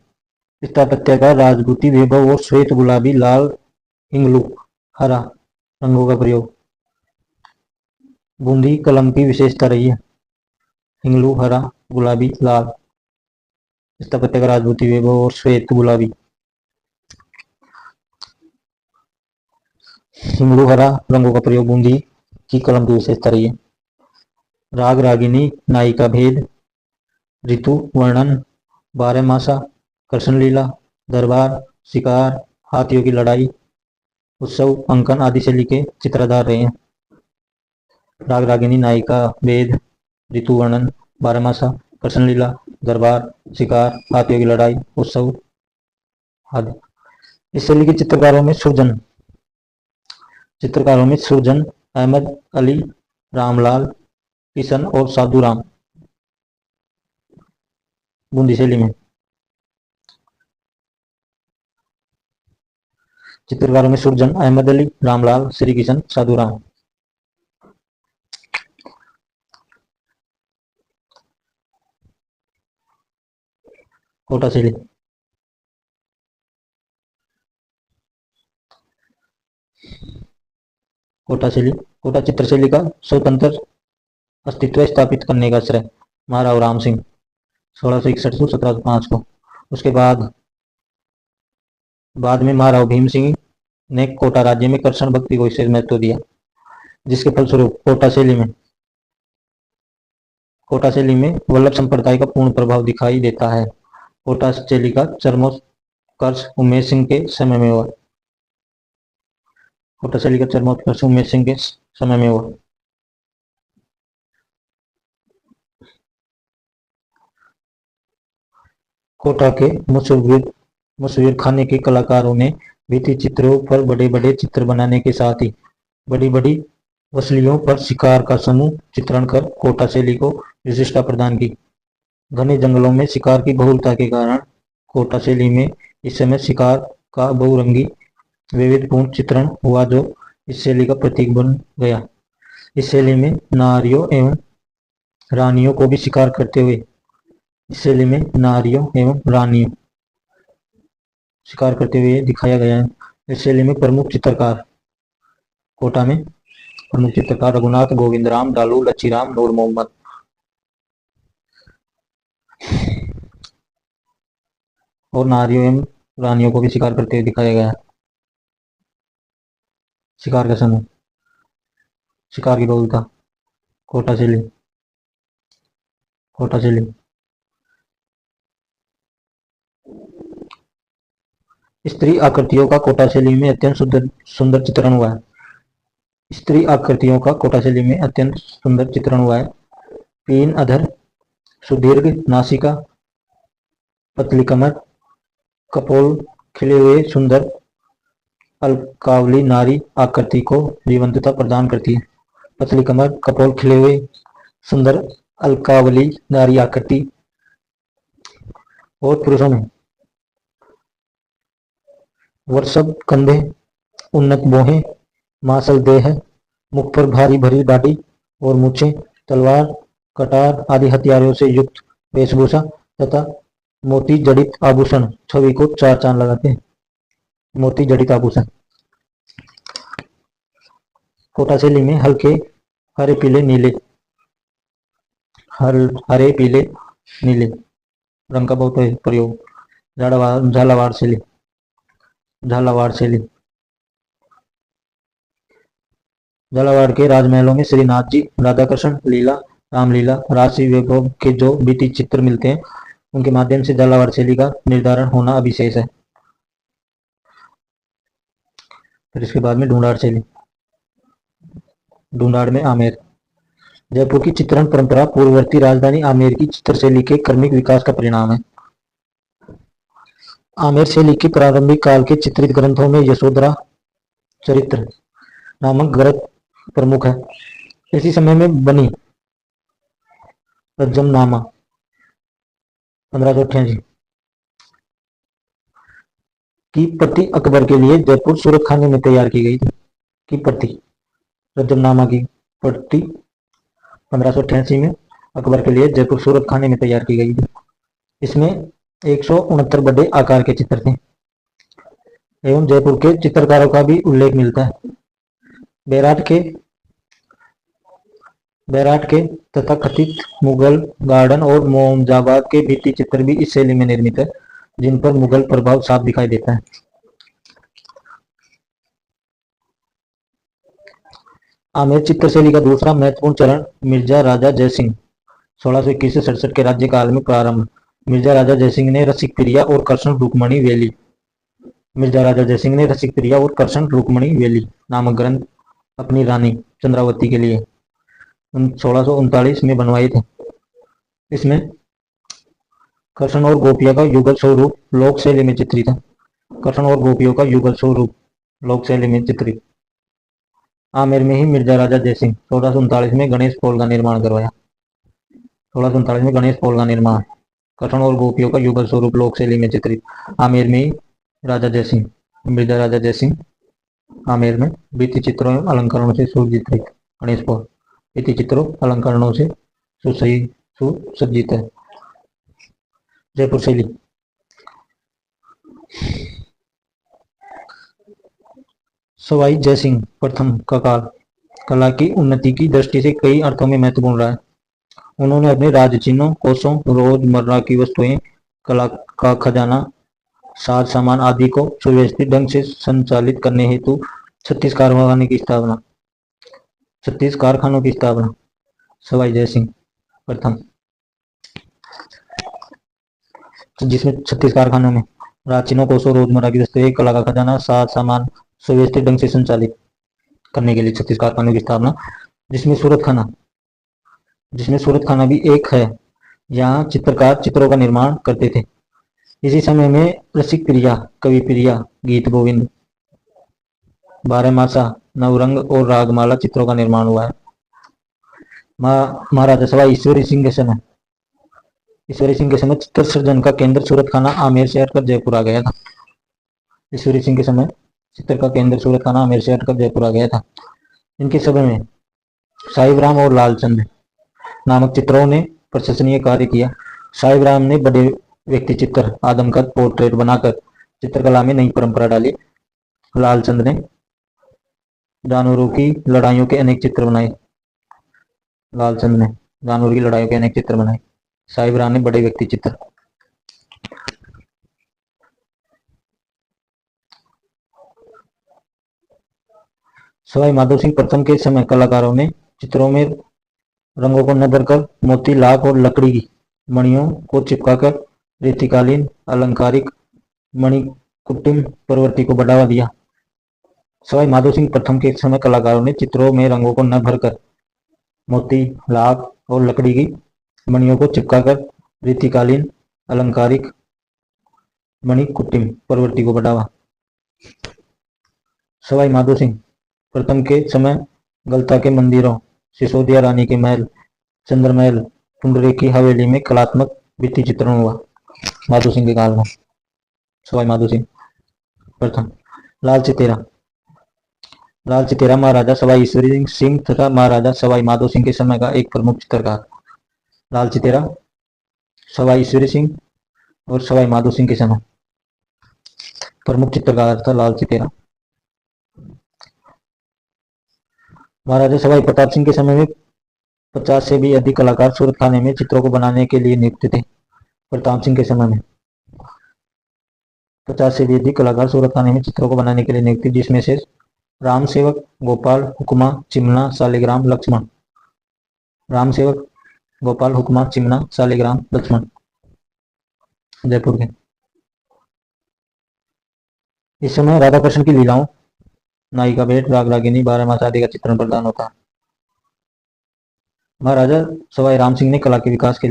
Speaker 1: स्थापत्य का राजपूती वैभव और श्वेत, गुलाबी, लाल, इंगलू, हरा रंगों का प्रयोग बूंदी कलम की विशेषता रही है। इंगलू, हरा, गुलाबी, लाल स्थापत्य का राजपूती वैभव और श्वेत, गुलाबी, इंगलू, हरा रंगों का प्रयोग बूंदी की कलम की विशेषता रही है। राग रागिनी, नायिका भेद, ऋतु वर्णन, बारहमासा, कृष्ण लीला, दरबार, शिकार, हाथियों की लड़ाई, उत्सव, अंकन आदि शैली के चित्राधार रहे हैं। राग रागिनी, नायिका भेद, ऋतु वर्णन, बारहमासा, कृष्ण लीला, दरबार, शिकार, हाथियों की लड़ाई, उत्सव आदि। इस शैली के चित्रकारों में सुरजन, अहमद अली, रामलाल, किशन और साधु राम। बूंदी शैली में चित्रकारों में सुरजन, अहमद अली, रामलाल, श्री किशन, साधु राम। कोटा शैली कोटा चित्रशैली का स्वतंत्र अस्तित्व स्थापित करने का श्रेय महाराव राम सिंह 1661 से 1705 को। उसके बाद में महाराव भीम सिंह ने कोटा राज्य में कृष्ण भक्ति को विशेष महत्व दिया, जिसके फलस्वरूप कोटा शैली में वल्लभ संप्रदाय का पूर्ण प्रभाव दिखाई देता है। कोटा शैली का चरमोत्कर्ष उमेश सिंह के समय में हुआ। कोटा शैली का चरमोत्कर्ष उमेश सिंह के समय में हुआ। कोटा के मशहूर खाने के कलाकारों ने भित्ति चित्रों पर बड़े बड़े चित्र बनाने के साथ ही बड़ी बड़ी वसलियों पर शिकार का समूह चित्रण कर कोटा शैली को विशिष्टता प्रदान की। घने जंगलों में शिकार की बहुलता के कारण कोटा शैली में इस समय शिकार का बहुरंगी वैविध्यपूर्ण चित्रण हुआ, जो इस शैली का प्रतीक बन गया। इस शैली में नारियों एवं रानियों को भी शिकार करते हुए दिखाया गया है। इस शैली में प्रमुख चित्रकार कोटा में प्रमुख चित्रकार रघुनाथ, गोविंद राम, डालू, लच्छीराम, नूर मोहम्मद। और नारियों एवं रानियों को भी शिकार करते हुए दिखाया गया है। शिकार का समय, शिकार की बहुलता, कोटा शैली, कोटा शैली। स्त्री आकृतियों का कोटा शैली में अत्यंत सुंदर चित्रण हुआ है। स्त्री आकृतियों का कोटा शैली में अत्यंत सुंदर चित्रण हुआ है। पीन अधर, सुदीर्घ नासिका, पतली कमर, कपोल खिले हुए, सुंदर अलकावली नारी आकृति को जीवंतता प्रदान करती है। पतली कमर, कपोल खिले हुए, सुंदर अलकावली नारी आकृति। और पुरुषों में वर्षभ कंधे, उन्नत भौहें, मांसल देह, मुख पर भारी भरी दाढ़ी और मूछें, तलवार, कटार आदि हथियारों से युक्त वेशभूषा तथा मोती जड़ित आभूषण छवि को चार चांद लगाते हैं। मोती जड़ित आभूषण। कोटा शैली में हल्के हरे पीले नीले, हरे पीले नीले रंग का बहुत प्रयोग। झालावाड़ शैली, झालावाड़ शैली। झालावाड़ के राजमहलों में श्रीनाथ जी, राधा कृष्ण लीला, रामलीला, राशि वैभव के जो बीती चित्र मिलते हैं उनके माध्यम से झालावाड़ शैली का निर्धारण होना अविशेष है। फिर इसके बाद में ढूंढाड़ शैली। ढूंढाड़ में आमेर। जयपुर की चित्रण परंपरा पूर्ववर्ती राजधानी आमेर की चित्र शैली के क्रमिक विकास का परिणाम है। आमेर शैली के प्रारंभिक काल के चित्रित ग्रंथों में यशोधरा चरित्र नामक ग्रंथ प्रमुख है। इसी समय में बनी रज्जमनामा 1588 की प्रति अकबर के लिए जयपुर सूरत खाने में तैयार की गई थी। की प्रति रज्जमनामा की प्रति 1588 में अकबर के लिए जयपुर सूरत खाने में तैयार की गई थी। इसमें 169 बड़े आकार के चित्र थे एवं जयपुर के चित्रकारों का भी उल्लेख मिलता है। बैराट के तथा कथित मुगल गार्डन और मोमजाबाद के भित्ति चित्र भी इस शैली में निर्मित है, जिन पर मुगल प्रभाव साफ दिखाई देता है। आमेर चित्र शैली का दूसरा महत्वपूर्ण चरण मिर्जा राजा जयसिंह 1621 से 67 के राज्यकाल में प्रारंभ। मिर्जा राजा जयसिंह ने रसिक प्रिया और कृष्ण रुक्मणी वेली, मिर्जा राजा जयसिंह ने रसिक प्रिया और कृष्ण रुक्मणी वेली नामक ग्रंथ अपनी रानी चंद्रावती के लिए 1639 में बनवाए थे। इसमें कृष्ण और गोपियों का युगल स्वरूप लोक शैली में चित्रित है। कृष्ण और गोपियों का युगल स्वरूप लोक शैली में चित्रित। आमेर में ही मिर्जा राजा जयसिंह 1639 में गणेश पोल का निर्माण करवाया। 1639 में गणेश पोल का निर्माण। कृष्ण और गोपियों का युगल स्वरूप लोक शैली में चित्रित। आमेर में ही राजा जयसिंह, मिर्जा राजा जयसिंह आमेर में भित्ति चित्रों एवं अलंकरणों से सुचित्रित गणेश पोल भित्ति चित्रों अलंकरणों से सुसज्जित है। जयपुर शैली। सवाई जयसिंह प्रथम का काल कला की उन्नति की दृष्टि से कई अर्थों में महत्वपूर्ण रहा है। उन्होंने अपने राजचिन्हों, कोषों, रोजमर्रा की वस्तुएं, कला का खजाना, साज सामान आदि को सुव्यवस्थित ढंग से संचालित करने हेतु 36 कारखानों की स्थापना सवाई जयसिंह प्रथम, जिसमें 36 कारखानों में राजचिन्हों, कोषों, रोजमर्रा की वस्तुएं, कला का खजाना, साज सामान सुव्यवस्थित ढंग से संचालित करने के लिए 36 कारखानों की स्थापना, जिसमें सूरत खाना भी एक है। यहाँ चित्रकार चित्रों का निर्माण करते थे। इसी समय में रसिक प्रिया, कवि प्रिया, गीत गोविंद, बारहमासा, नवरंग और रागमाला चित्रों का निर्माण हुआ है। महाराजा सवाई ईश्वरी सिंह के समय चित्र सृजन का केंद्र सूरत खाना आमेर से हटकर जयपुर आ गया था। ईश्वरी सिंह के समय चित्र का केंद्र सूरत खाना आमेर से हटकर जयपुर आ गया था। इनके समय में साहिब राम और लालचंद नामक चित्रों ने प्रशंसनीय कार्य किया। साहिब राम ने बड़े व्यक्ति चित्र, आदमकद पोर्ट्रेट बनाकर चित्रकला में नई परंपरा डाली। लालचंद ने जानवरों की लड़ाइयों के अनेक चित्र बनाए। लालचंद ने जानवरों की लड़ाइयों के अनेक चित्र बनाए। साहिबरान ने बड़े व्यक्ति चित्र। सवाई माधो सिंह प्रथम के समय कलाकारों ने चित्रों में रंगों को न भरकर मोती, लाख और लकड़ी की मणियों को चिपकाकर रीतिकालीन अलंकारिक मणिकुट्टिम प्रवृत्ति को बढ़ावा दिया। सवाई माधो सिंह प्रथम के समय कलाकारों ने चित्रों में रंगों को न भरकर मोती, लाख और लकड़ी की मणियों को चिपकाकर रीतिकालीन अलंकारिक मणिकुट्टिम प्रवृत्ति को बढ़ावा। सवाई माधो सिंह प्रथम के समय गलता के मंदिरों, सिसोदिया रानी के महल, चंद्रमहल, पुंडरी की हवेली में कलात्मक भित्ति चित्रण हुआ। माधो सिंह के काल में सवाई माधो सिंह प्रथम। लाल चितेरा। लाल चितेरा महाराजा सवाई ईश्वरी सिंह तथा महाराजा सवाई माधो सिंह के समय का एक प्रमुख चित्रकार। लाल चितेरा सवाई ईश्वरी सिंह और सवाई माधो सिंह के समय प्रमुख चित्रकार था लाल चितेरा। महाराजा सवाई प्रताप सिंह के समय में 50 से भी अधिक कलाकार सूरत खाने में चित्रों को बनाने के लिए नियुक्त थे। प्रताप सिंह के समय में 50 से भी अधिक कलाकार सूरत खाने में चित्रों को बनाने के लिए नियुक्त थे, जिसमें से राम सेवक, गोपाल, हुक्मा, चिमना, शालिग्राम, लक्ष्मण। राम सेवक, गोपाल, हुक्मा, चिमना, शालिग्राम, लक्ष्मण जयपुर के। इस समय राधा कृष्ण की लीलाओं, नायिका भेंट, राग रागिनी, 12 मास आदि का चित्रण प्रदान होता। महाराजा सवाई राम सिंह ने कला के विकास के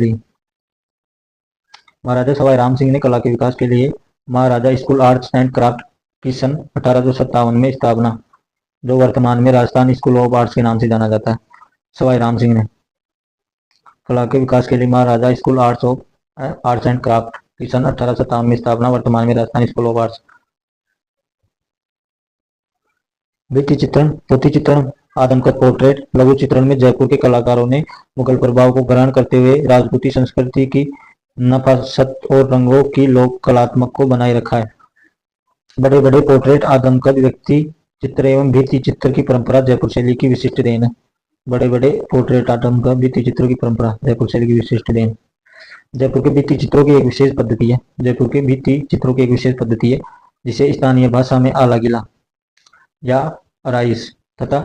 Speaker 1: लिए महाराजा स्कूल आर्ट्स एंड क्राफ्ट की सन 1857 में स्थापना, जो वर्तमान में राजस्थान स्कूल ऑफ आर्ट्स के नाम से जाना जाता है। सवाई राम सिंह ने कला के विकास के लिए महाराजा स्कूल आर्ट्स एंड क्राफ्ट की सन 1857 में स्थापना, वर्तमान में राजस्थान स्कूल ऑफ आर्ट्स। भित्ति चित्रण, पोथी चित्रण, आदमकद पोर्ट्रेट, लघु चित्रण में जयपुर के कलाकारों ने मुगल प्रभाव को ग्रहण करते हुए राजपूती संस्कृति की नफासत और रंगों की लोक कलात्मक को बनाए रखा है। बड़े बड़े पोर्ट्रेट, आदमकद व्यक्ति चित्र एवं भित्ति चित्र की परंपरा जयपुर शैली की विशिष्ट देन है। बड़े बड़े पोर्ट्रेट, आदमकद भित्ति चित्रों की परंपरा जयपुर शैली की विशिष्ट देन। जयपुर के भित्ति चित्रों की एक विशेष पद्धति है जिसे स्थानीय भाषा में आलागिला या अराइस तथा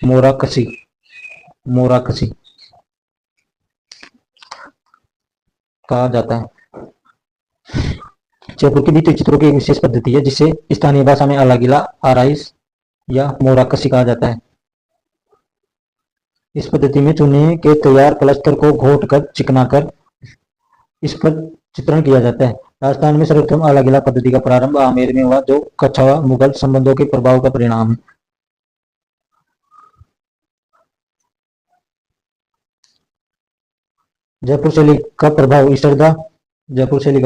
Speaker 1: मोराकसी कहा जाता है। जयपुर के भित्ति चित्रों की एक विशेष पद्धति है जिसे स्थानीय भाषा में आलागिला, अराइस या मोराकसी कहा जाता है। इस पद्धति में चूने के तैयार प्लास्टर को घोटकर चिकनाकर इस पर चित्रण किया जाता है। राजस्थान में सर्वप्रथम आलागिला पद्धति का प्रारंभ आमेर में हुआ, जो कछवा मुगल संबंधों के प्रभाव का परिणाम है। जयपुर शैली का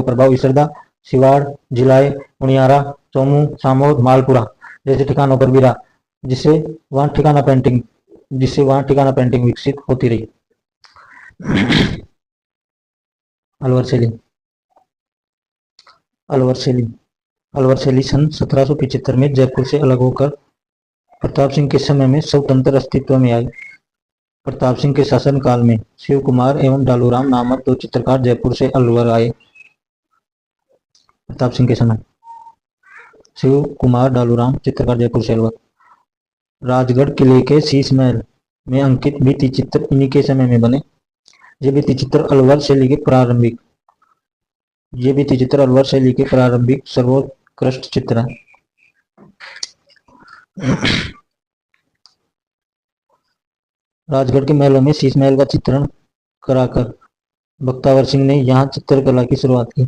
Speaker 1: प्रभाव इसरदा, सिवाड़, जिलाए, उनियारा, चौमू, सामोद, मालपुरा जैसे ठिकानों पर भी रहा, जिससे वहां ठिकाना पेंटिंग विकसित होती रही। अलवर शैली सन 1775 में जयपुर से अलग होकर प्रताप सिंह के समय में स्वतंत्र अस्तित्व में आई। प्रताप सिंह के शासन काल में शिव कुमार एवं डालूराम नामक दो चित्रकार जयपुर से अलवर आए। प्रताप सिंह के समय शिव कुमार, डालूराम चित्रकार जयपुर से अलवर। राजगढ़ किले के शीश महल में अंकित भित्ति चित्र इन्हीं के समय में बने। ये भित्ति चित्र अलवर शैली के प्रारंभिक सर्वोत्कृष्ट चित्र है। राजगढ़ के महलों में शीश महल का चित्रण कराकर बख्तावर सिंह ने यहाँ चित्रकला की शुरुआत की।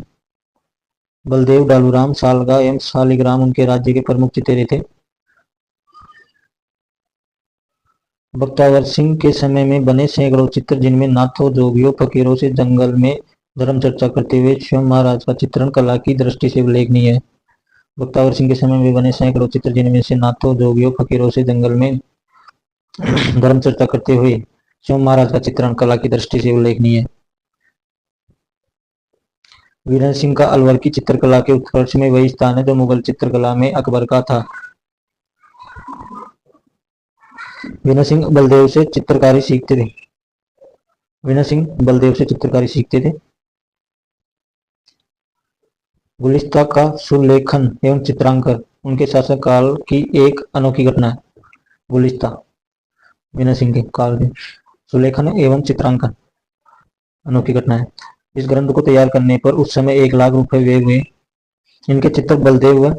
Speaker 1: बलदेव, डालूराम, सालगा एवं शालिग्राम उनके राज्य के प्रमुख चित्रे थे। बख्तावर सिंह के समय में बने सैकड़ों चित्र, जिनमें नाथों, जोगियों, फकीरों से जंगल में धर्म चर्चा करते हुए स्वयं महाराज का चित्रण कला की दृष्टि से उल्लेखनीय है। बख्तावर सिंह के समय में बने सैकड़ों चित्र, जिनमें से नाथों, जोगियों, फकीरों से जंगल में धर्म चर्चा करते हुए स्वयं महाराज का चित्रण कला की दृष्टि से उल्लेखनीय है। वीरेंद्र सिंह का अलवर की चित्रकला के उत्कर्ष में वही स्थान है जो मुगल चित्रकला में अकबर का था। विनय सिंह बलदेव से चित्रकारी सीखते थे। विनय सिंह बलदेव से चित्रकारी सीखते थे। गुलिस्ता का सुलेखन एवं चित्रांकन उनके शासनकाल की एक अनोखी घटना है। गुलिस्ता विनय सिंह के काल के सुलेखन एवं चित्रांकन अनोखी घटना है। इस ग्रंथ को तैयार करने पर उस समय 1 लाख रुपए व्यय हुए। इनके चित्र बलदेव व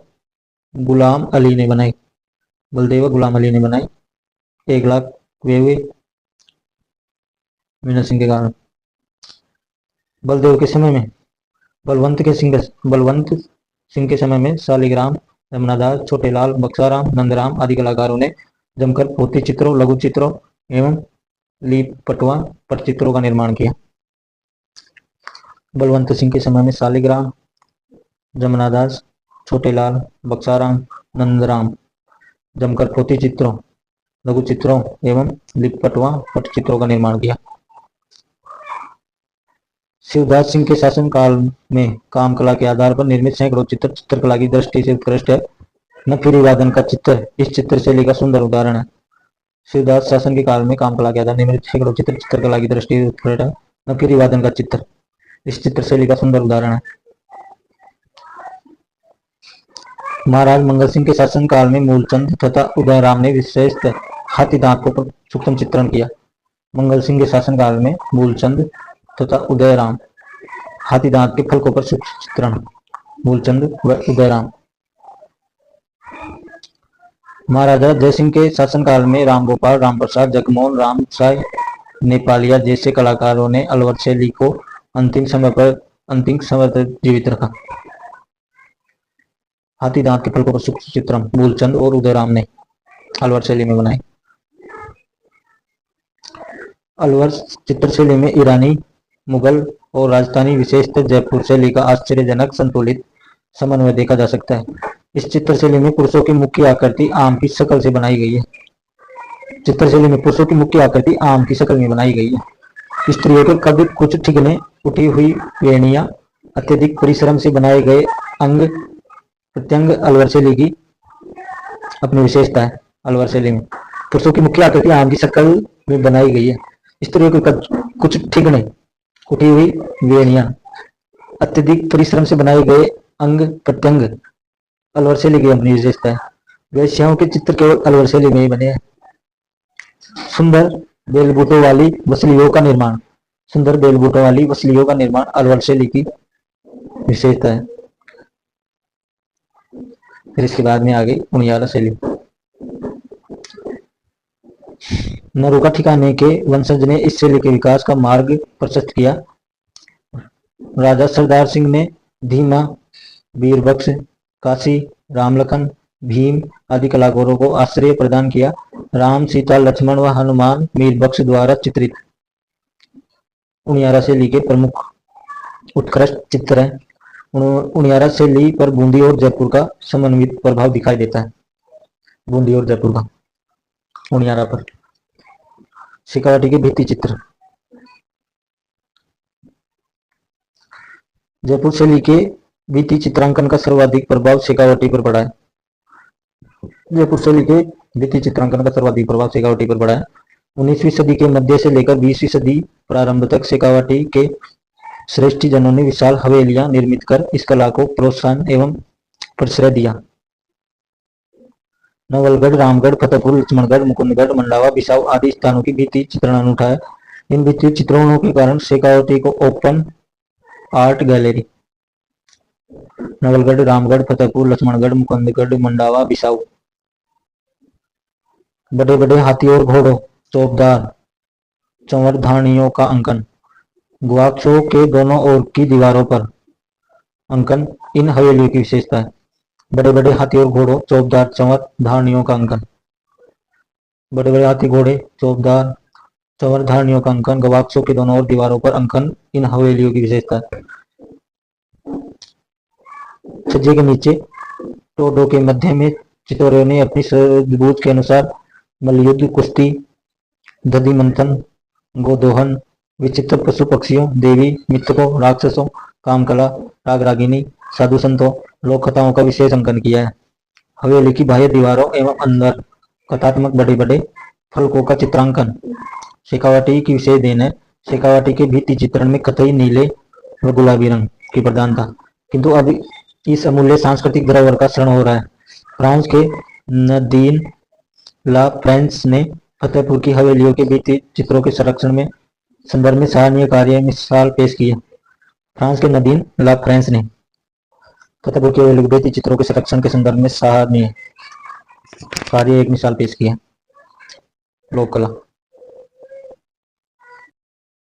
Speaker 1: गुलाम अली ने बनाए। बलदेव व गुलाम अली ने बनाए। 1 लाख व्यय हुए विनय सिंह के कारण। बलदेव के समय में बलवंत सिंह के समय में शालिग्राम, यमुनादास, छोटेलाल, बक्साराम, नंदराम आदि कलाकारों ने जमकर पोथी चित्रों, लघु चित्रों एवं लीपटवा पटचित्रों का निर्माण किया। बलवंत सिंह के समय में शालिग्राम, जमुनादास, छोटेलाल, बक्साराम, नंदराम जमकर पोथी चित्रों, लघु चित्रों एवं लीपटवा पटचित्रों का निर्माण किया। शिवदास सिंह के शासनकाल में काम कला के आधार पर निर्मित सैकड़ों चित्र चित्रकला की दृष्टि से उत्कृष्ट है। नफीरी वादन का चित्र इस चित्र शैली का सुंदर उदाहरण है। शिवदास शासन के काल में काम कला के आधार निर्मित सैकड़ों चित्र चित्रकला की दृष्टि से उत्कृष्ट है। नफीरी वादन का चित्र इस चित्र शैली का सुंदर उदाहरण है। महाराज मंगल सिंह के शासनकाल में मूलचंद तथा उदयराम ने विशेषतः हाथी दांत को सूक्ष्म चित्रण किया। मंगल सिंह के शासनकाल में मूलचंद तथा उदयराम हाथी दांत के फलकों पर सूक्ष्म चित्रण। मूलचंद व उदयराम। महाराजा जयसिंह के शासनकाल में रामगोपाल, रामप्रसाद, जगमोहन राम साय नेपालिया जैसे कलाकारों ने अलवर शैली को अंतिम समय तक जीवित रखा। हाथी दांत के फलकों पर सूक्ष्म चित्रण मूलचंद और उदयराम ने अलवर शैली में बनाए। अलवर चित्रशैली में ईरानी, मुगल और राजस्थानी विशेषतः जयपुर शैली का आश्चर्यजनक संतुलित समन्वय देखा जा सकता है। इस चित्रशैली में पुरुषों की मुख्य आकृति आम की शक्ल से बनाई गई है। चित्रशैली में पुरुषों की मुख्य आकृति आम की शक्ल में बनाई गई है। स्त्रियों के कद, कुछ ठिगने, उठी हुई वेणियां, अत्यधिक परिश्रम से बनाए गए अंग प्रत्यंग अलवर शैली की अपनी विशेषता है। अलवर शैली में पुरुषों की मुख्य आकृति आम की शक्ल में बनाई गई है। स्त्रियों के कद, कुछ ठिगने, उठी हुई वेणियां, अत्यधिक परिश्रम से बनाए गए अंग प्रत्यंग अलवर शैली की अपनी विशेषता है। वेश्याओं के चित्र केवल अलवर शैली में ही बने हैं। सुंदर बेलबूटों वाली वसलियों का निर्माण। सुंदर बेलबूटों वाली वसलियों का निर्माण अलवर शैली की विशेषता है। फिर इसके बाद में आ गई उनियारा शैली। नरुका ठिकाने के वंशज ने इस शैली के विकास का मार्ग प्रशस्त किया। राजा सरदार सिंह ने धीमा, वीरबक्स, काशी, रामलखन, भीम आदि कलाकारों को आश्रय प्रदान किया। राम, सीता, लक्ष्मण व हनुमान मीरबख्श द्वारा चित्रित उनियारा शैली के प्रमुख उत्कृष्ट चित्र हैं। उनियारा शैली पर बूंदी और जयपुर का समन्वित प्रभाव दिखाई देता है। बूंदी और जयपुर का उनियारा पर। शेखावाटी के भित्ति चित्र। जयपुर शैली के भित्ति चित्रांकन का सर्वाधिक प्रभाव शेखावाटी पर पड़ा है। जयपुर शैली के भित्ति चित्रांकन का सर्वाधिक प्रभाव शेखावाटी पर पड़ा है। 19वीं सदी के मध्य से लेकर 20वीं सदी प्रारंभ तक शेखावाटी के श्रेष्ठी जनों ने विशाल हवेलियां निर्मित कर इस कला को प्रोत्साहन एवं प्रश्रय दिया। नवलगढ़, रामगढ़, फतेहपुर, लक्ष्मणगढ़, मुकुंदगढ़, मंडावा, बिसाऊ आदि स्थानों की भित्ति चित्रण अनूठा है। इन भित्ति चित्रणों के कारण शेखावाटी को open art gallery Nawalgarh, Ramgarh, Fatehpur, Laxmangarh, Mukundgarh, Mandawa, Bissau. बड़े बड़े हाथी और घोड़ों, चौबदार चंवर धारणियों का अंकन। गुआक्षों के दोनों ओर की दीवारों पर अंकन इन हवेलियों की विशेषता है। बड़े बड़े हाथी और घोड़ों, चौबदार चंवर धारणियों का अंकन। बड़े बड़े हाथी, घोड़े, चौबदार चंवर धारणियों का अंकन गवाक्षों के दोनों ओर दीवारों पर अंकन इन हवेलियों की विशेषता है। छज्जे के नीचे टोडों के मध्य में चितौरों ने अपनी सूझबूझ के अनुसार मल्लयुद्ध, कुश्ती, दधी मंथन, गोदोहन, विचित्र पशु पक्षियों, देवी मित्रकों, राक्षसों, कामकला, राग रागिनी, साधु संतों, लोक कथाओं का विशेष अंकन किया है। हवेली की बाह्य दीवारों एवं अंदर कथात्मक बड़े बड़े फलकों का चित्रांकन शेखावाटी की विशेष देन है। शेखावाटी के भित्ति चित्रण में कथई, नीले और गुलाबी रंग की प्रधानता, किंतु अब इस अमूल्य सांस्कृतिक धरोहर का क्षरण हो रहा है। फ्रांस के नदीन ला फ्रेंस ने फतेहपुर की हवेलियों के भित्ति चित्रों के संरक्षण में संदर्भ में सराहनीय कार्य मिसाल पेश की है। फ्रांस के नदीन ला फ्रेंस ने फतेहपुर की हवेलियों के भित्ति चित्रों के संरक्षण के संदर्भ में सराहनीय कार्य एक मिसाल पेश की है। लोक कला।